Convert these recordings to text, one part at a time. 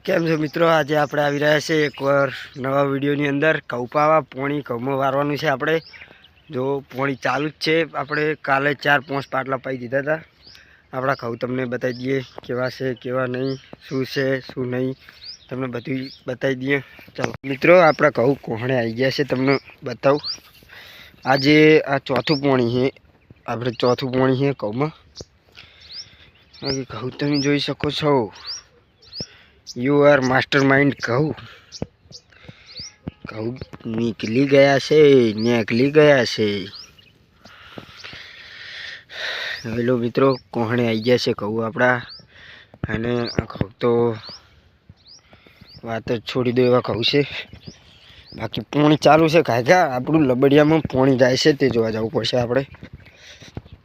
કેમ છો મિત્રો? આજે આપણે આવી રહ્યા છે એકવાર નવા વિડીયોની અંદર. ઘઉં પાવા પોણી ઘઉંમાં વારવાનું છે આપણે. જો પોણી ચાલુ જ છે. આપણે કાલે 4-5 પાટલા પાઈ દીધા હતા. આપણા ઘઉં તમને બતાવી દઈએ કેવા છે કેવા નહીં, શું છે શું નહીં, તમને બધું બતાવી દઈએ. ચાલો મિત્રો, આપણા ઘઉં કોહણે આવી ગયા છે, તમને બતાવું. આજે આ ચોથું પોણી છે. આપણે ચોથું પોણી છે ઘઉંમાં. ઘઉં તમે જોઈ શકો છો. You are master mind. ઘઉં નીકળી ગયા છે, હેલો મિત્રો, કોહણે આવી ગયા છે ઘઉં આપણા. અને આ ઘઉં તો વાત જ છોડી દો એવા ઘઉં છે. બાકી પોણી ચાલુ છે. કાંઈ આપણું લબડિયામાં પોણી જાય છે તે જોવા જવું પડશે આપણે.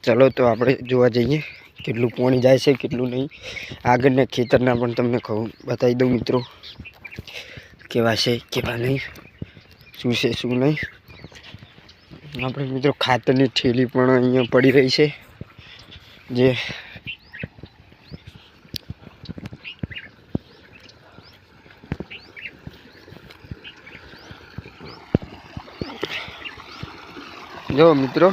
ચલો તો આપણે જોવા જઈએ કેટલું પોણી જાય છે કેટલું નહીં. આગળના ખેતરના પણ તમને ઘઉં બતાવી દઉં મિત્રો, કેવા છે કેવા નહીં, શું છે શું નહીં. આપણે મિત્રો ખાતરની થેલી પણ અહીંયા પડી રહી છે. જે જો મિત્રો,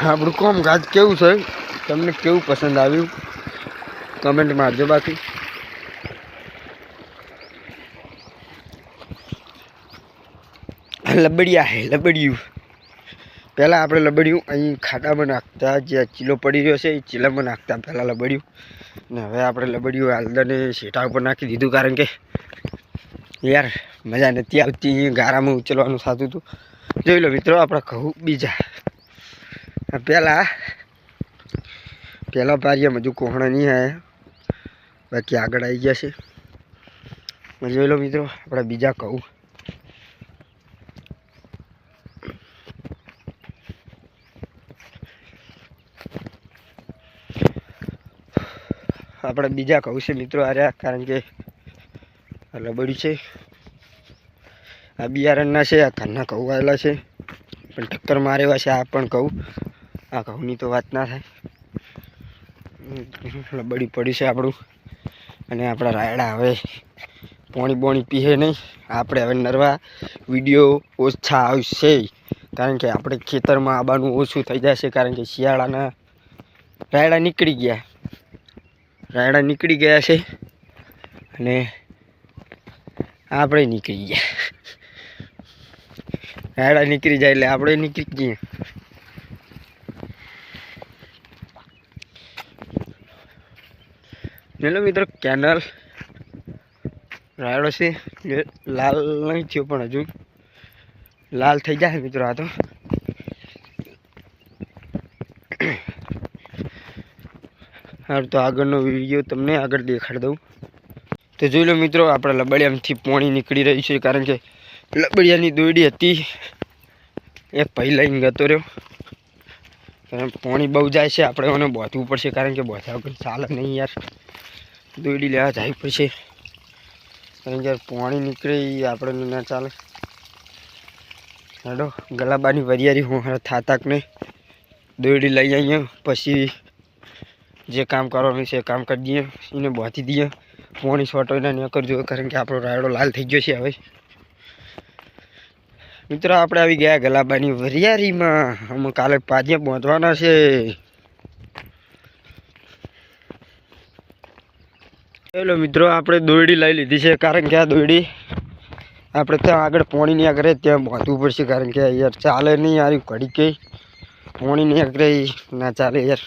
આપણું કામકાજ કેવું છે, તમને કેવું પસંદ આવ્યું કમેન્ટ મારજો. બાકી લબડિયા હે લબડિયું. પહેલાં આપણે લબડિયું અહીં ખાડામાં નાખતા, જે ચીલો પડી રહ્યો છે એ ચીલામાં નાખતા પહેલાં લબડિયું. ને હવે આપણે લબડિયું હાલદાને શેઠા ઉપર નાખી દીધું, કારણ કે યાર મજા નથી આવતી, ગારામાં ઉચલવાનું થતું હતું. જોઈ લો મિત્રો, આપણા ઘઉં બીજા. પહેલાં પારિયામાં હજુ કોહણા નહીં આવ્યા, બાકી આગળ આવી ગયા છે. જોઈ લો મિત્રો, આપણા બીજા ઘઉં. આપણે બીજા ઘઉં છે મિત્રો આર્યા, કારણ કે આ લબડી છે, આ બિયારણના છે, આ ઘરના ઘઉં આવેલા છે પણ ટક્કર મારેવા છે. આ પણ ઘઉં, આ ઘઉંની તો વાત ના થાય. લબડી પડી છે આપણું. અને આપણા રાયડા હવે પોણી પીએ નહીં. આપણે હવે નરવા વિડીયો ઓછા આવશે, કારણ કે આપણે ખેતરમાં આવવાનું ઓછું થઈ જશે, કારણ કે શિયાળાના રાયડા નીકળી ગયા છે અને આપણે નીકળી ગયા. રાયડા નીકળી જાય એટલે આપણે નીકળી જઈએ. ચલો મિત્રો, કેનલ રાયડો છે, લાલ નહીં થયો પણ હજુ લાલ થઈ જાય મિત્રો. આ તો આગળનો વિડીયો તમને આગળ દેખાડી દઉં. તો જોઈ લો મિત્રો, આપણા લબડિયામાંથી પોણી નીકળી રહ્યું છે, કારણ કે લબડિયાની દોરડી હતી એક ભાઈ લઈને ગતો રહ્યો. કારણ પોણી બહુ જાય છે, આપણે એને બાંધવું પડશે, કારણ કે બાંધ્યા વગર ચાલે નહીં યાર. દોરડી લેવા જવી પડશે, કારણ કે પોણી નીકળે એ આપણે ના ચાલે. હેડો, ગલાબાની વરિયારી હું થાતાક ને દોરડી લઈ આવીએ, પછી જે કામ કરવાનું છે કામ કરી દઈએ, એને બાંધી દઈએ. પોણી સોટોઈને ન કરજો, કારણ કે આપણો રાયડો લાલ થઈ ગયો છે હવે. મિત્રો, આપણે આવી ગયા ગલાબાની વરિયારીમાં. અમે કાલે પાજિયા બાંધવાના છે. ચલો મિત્રો, આપણે દોરડી લઈ લીધી છે, કારણ કે આ દોરડી આપણે ત્યાં આગળ પોણીની આગળ ત્યાં બાંધવું પડશે, કારણ કે યાર ચાલે નહીં યાર. ઘડી કે પોણીની આગળ ના ચાલે યાર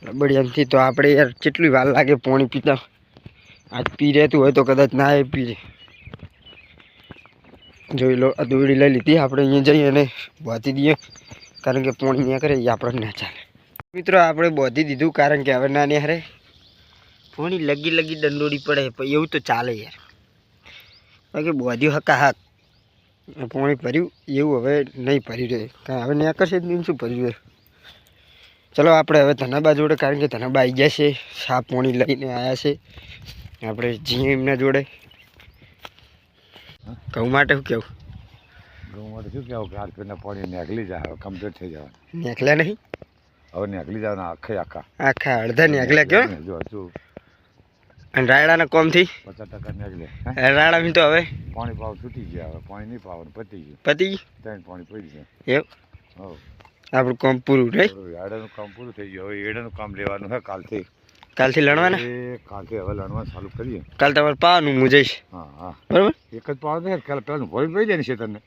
લબડિયાથી. તો આપણે યાર કેટલી વાર લાગે પોણી પીતા. આજ પી રહેતું હોય તો કદાચ ના એ પી. જોઈ લો, આ દોરડી લઈ લીધી. આપણે અહીંયા જઈએ અને બાંધી દઈએ, કારણ કે પોણી ત્યાં કરે એ આપણે ના ચાલે. મિત્રો, આપણે બાંધી દીધું, કારણ કે હવે ના હારે પોણી લગી દંડોડી પડે એવું તો ચાલે યાર. બાકી બાંધ્યું હકા હાક પોણી ભર્યું એવું હવે નહીં ભર્યું રહે, કાંઈ હવે ત્યાં કરશે જ શું ભર્યું રહે. ચલો આપણે હવે ધનાબા જોડે, કારણ કે ધનાબા આવી ગયા છે, સા પોણી લઈને આવ્યા છે. આપણે જઈએ એમના જોડે. ઘઉં માટે શું કેવું? ઘઉં માટે શું કહેવું કે હાથ પાણી નીકળી જાય, હવે કમ્પ્લીટ થઈ જવાનું. નીકળ્યા નહીં હવે? નીકળી જવાના આખા અડધા નીકળ્યા. કેવો જો હજુ અને રાયડાના કોમથી 50% નીકળે રાયડા તો હવે પાણી પાવ છૂટી ગયા હવે પાણી નહીં પાવાનું પતી ગયું પતી ગઈ ત્રણ પાણી પડી છે એવું હો આપણું કામ પૂરું નહીં રાયડાનું કામ પૂરું થઈ ગયું હવે એડાનું કામ લેવાનું છે કાલથી કાલથી લણવાના કાલથી હવે લણવાનું ચાલુ કરીએ કાલ તમારે પાવાનું હું જઈશ હા હા બરાબર એક જ પાવ દે કાલે પેલું ભરી પડી જાય ને શેતરને